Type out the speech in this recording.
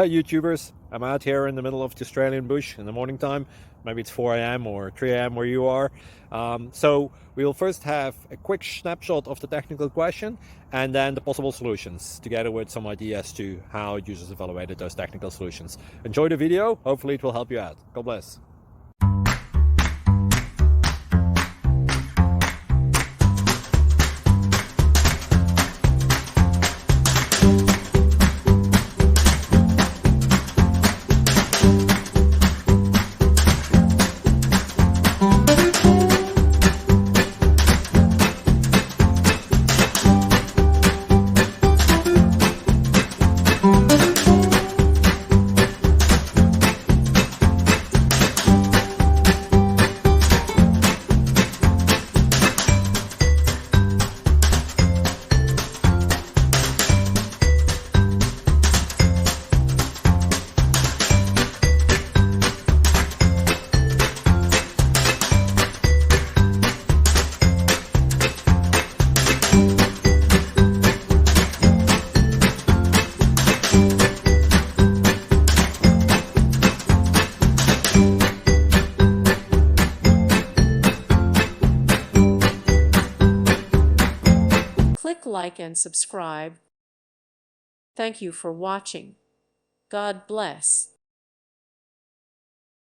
Hi YouTubers, I'm out here in the middle of the Australian bush in the morning time. Maybe it's 4 a.m. or 3 a.m. where you are. So we'll first have a quick snapshot of the technical question and then the possible solutions, together with some ideas to how users evaluated those technical solutions. Enjoy the video, hopefully it will help you out. God bless. Click like and subscribe. Thank you for watching. God bless.